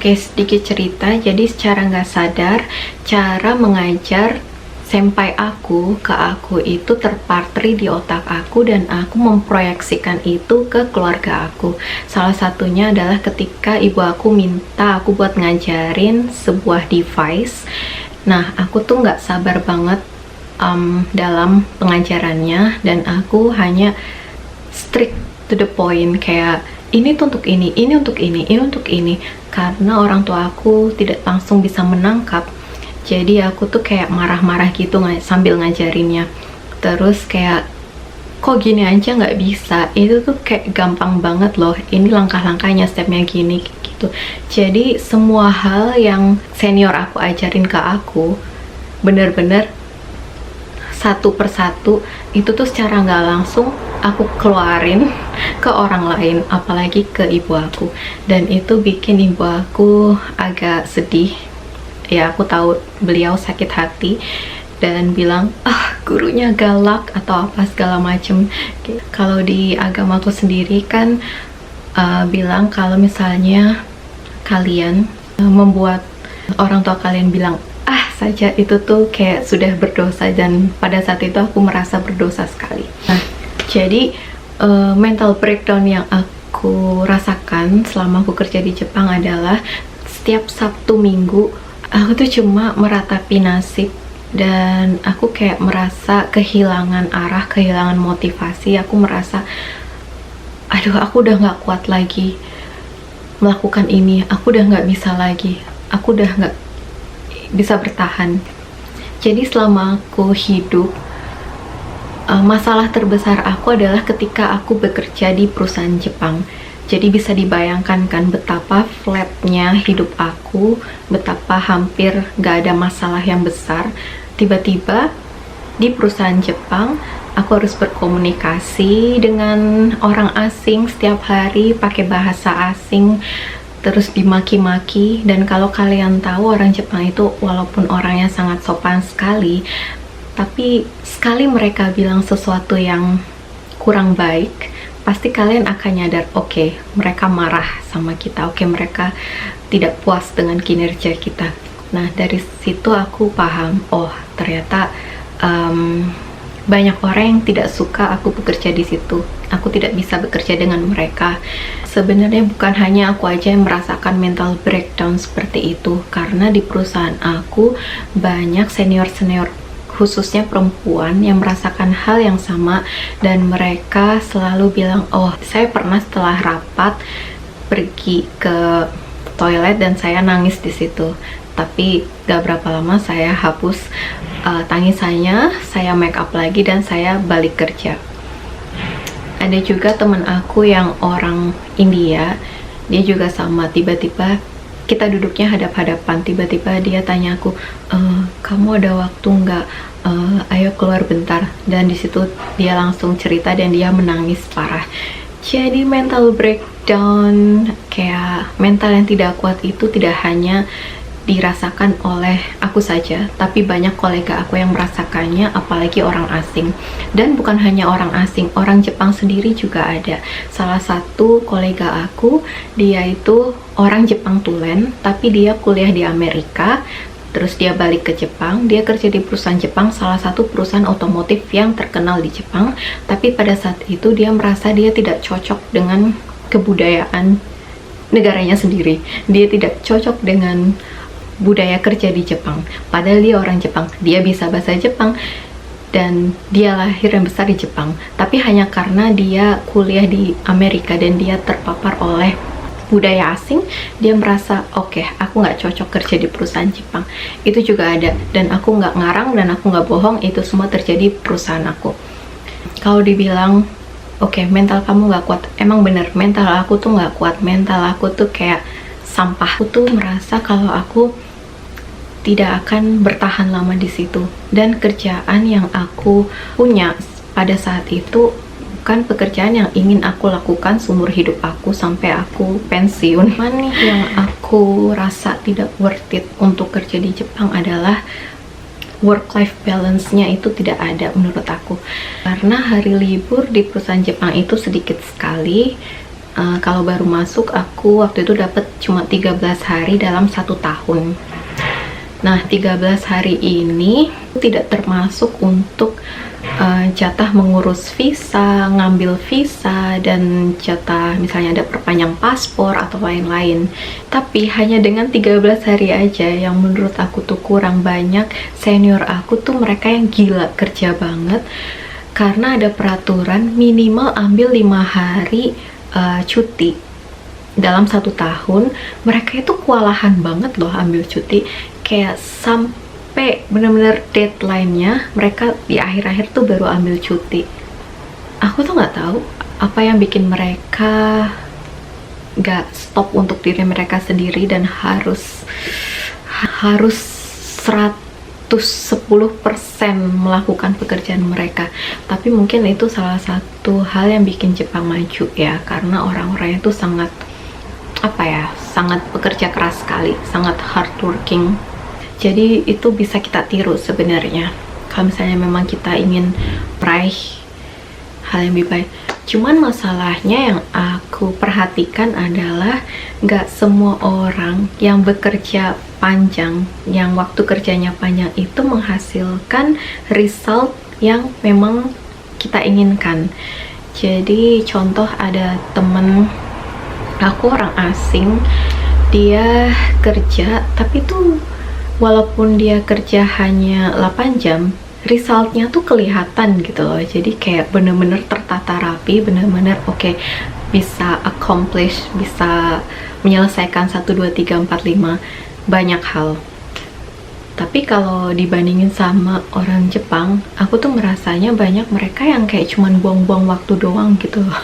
Oke, sedikit cerita. Jadi secara nggak sadar, cara mengajar senpai aku ke aku itu terpatri di otak aku, dan aku memproyeksikan itu ke keluarga aku. Salah satunya adalah ketika ibu aku minta aku buat ngajarin sebuah device. Nah, aku tuh nggak sabar banget dalam pengajarannya, dan aku hanya strict to the point, kayak ini tuh untuk ini untuk ini untuk ini. Karena orang tua aku tidak langsung bisa menangkap, jadi aku tuh kayak marah-marah gitu sambil ngajarinnya. Terus kayak, kok gini aja nggak bisa, itu tuh kayak gampang banget loh, ini langkah-langkahnya, stepnya gini gitu. Jadi semua hal yang senior aku ajarin ke aku, bener-bener satu persatu itu tuh secara nggak langsung aku keluarin ke orang lain, apalagi ke ibu aku. Dan itu bikin ibu aku agak sedih. Ya, aku tahu beliau sakit hati dan bilang, gurunya galak atau apa segala macem. Kalau di agamaku sendiri kan bilang kalau misalnya kalian membuat orang tua kalian bilang saja, itu tuh kayak sudah berdosa, dan pada saat itu aku merasa berdosa sekali. Nah, jadi mental breakdown yang aku rasakan selama aku kerja di Jepang adalah setiap Sabtu Minggu aku tuh cuma meratapi nasib, dan aku kayak merasa kehilangan arah, kehilangan motivasi. Aku merasa, aduh, aku udah nggak kuat lagi melakukan ini, aku udah nggak bisa lagi, aku udah nggak bisa bertahan. Jadi selama aku hidup, masalah terbesar aku adalah ketika aku bekerja di perusahaan Jepang. Jadi bisa dibayangkan kan betapa flatnya hidup aku, betapa hampir gak ada masalah yang besar. Tiba-tiba di perusahaan Jepang aku harus berkomunikasi dengan orang asing setiap hari pakai bahasa asing, terus dimaki-maki. Dan kalau kalian tahu, orang Jepang itu walaupun orangnya sangat sopan sekali, tapi sekali mereka bilang sesuatu yang kurang baik, pasti kalian akan nyadar, oke, mereka marah sama kita, oke, mereka tidak puas dengan kinerja kita. Nah, dari situ aku paham, oh ternyata banyak orang yang tidak suka aku bekerja di situ. Aku tidak bisa bekerja dengan mereka. Sebenarnya bukan hanya aku aja yang merasakan mental breakdown seperti itu, karena di perusahaan aku banyak senior-senior, khususnya perempuan, yang merasakan hal yang sama, dan mereka selalu bilang, oh, saya pernah setelah rapat pergi ke toilet dan saya nangis di situ. Tapi gak berapa lama saya hapus tangisannya, saya make up lagi, dan saya balik kerja. Ada juga teman aku yang orang India, dia juga sama. Tiba-tiba kita duduknya hadap-hadapan, tiba-tiba dia tanya aku, kamu ada waktu nggak? Ayo keluar bentar. Dan disitu dia langsung cerita dan dia menangis parah. Jadi mental breakdown, kayak mental yang tidak kuat itu tidak hanya dirasakan oleh aku saja, tapi banyak kolega aku yang merasakannya, apalagi orang asing. Dan bukan hanya orang asing, orang Jepang sendiri juga ada. Salah satu kolega aku, dia itu orang Jepang tulen, tapi dia kuliah di Amerika, terus dia balik ke Jepang. Dia kerja di perusahaan Jepang, salah satu perusahaan otomotif yang terkenal di Jepang, tapi pada saat itu dia merasa dia tidak cocok dengan kebudayaan negaranya sendiri. Dia tidak cocok dengan budaya kerja di Jepang, padahal dia orang Jepang, dia bisa bahasa Jepang, dan dia lahir dan besar di Jepang. Tapi hanya karena dia kuliah di Amerika dan dia terpapar oleh budaya asing, dia merasa, oke, aku nggak cocok kerja di perusahaan Jepang. Itu juga ada, dan aku nggak ngarang dan aku nggak bohong, itu semua terjadi di perusahaan aku. Kalau dibilang, oke, mental kamu nggak kuat, emang bener, mental aku tuh nggak kuat. Mental aku tuh kayak sampah. Aku tuh merasa kalau aku tidak akan bertahan lama di situ, dan kerjaan yang aku punya pada saat itu bukan pekerjaan yang ingin aku lakukan seumur hidup aku sampai aku pensiun. Nih yang aku rasa tidak worth it untuk kerja di Jepang adalah work-life balance-nya itu tidak ada menurut aku, karena hari libur di perusahaan Jepang itu sedikit sekali. kalau baru masuk aku waktu itu dapat cuma 13 hari dalam 1 tahun. Nah, 13 hari ini tidak termasuk untuk jatah mengurus visa, ngambil visa, dan jatah misalnya ada perpanjang paspor atau lain-lain. Tapi hanya dengan 13 hari aja yang menurut aku tuh kurang banyak. Senior aku tuh mereka yang gila kerja banget, karena ada peraturan minimal ambil 5 hari cuti dalam 1 tahun. Mereka itu kewalahan banget loh ambil cuti, kayak sampai bener-bener deadline-nya mereka di akhir-akhir tuh baru ambil cuti. Aku tuh nggak tahu apa yang bikin mereka nggak stop untuk diri mereka sendiri dan harus 110% melakukan pekerjaan mereka. Tapi mungkin itu salah satu hal yang bikin Jepang maju ya, karena orang-orangnya tuh sangat sangat pekerja keras sekali, sangat hardworking. Jadi itu bisa kita tiru sebenarnya kalau misalnya memang kita ingin meraih hal yang lebih baik. Cuman masalahnya yang aku perhatikan adalah nggak semua orang yang bekerja panjang, yang waktu kerjanya panjang itu menghasilkan result yang memang kita inginkan. Jadi contoh, ada temen aku orang asing, dia kerja tapi tuh walaupun dia kerja hanya 8 jam, resultnya tuh kelihatan gitu loh. Jadi kayak bener-bener tertata rapi, bener-bener oke, bisa accomplish, bisa menyelesaikan 1, 2, 3, 4, 5 banyak hal. Tapi kalau dibandingin sama orang Jepang, aku tuh merasanya banyak mereka yang kayak cuman buang-buang waktu doang gitu loh.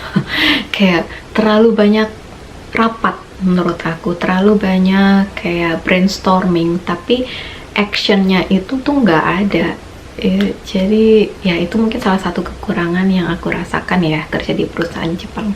Kayak terlalu banyak rapat menurut aku, terlalu banyak kayak brainstorming, tapi actionnya itu tuh nggak ada. Jadi ya itu mungkin salah satu kekurangan yang aku rasakan ya kerja di perusahaan Jepang.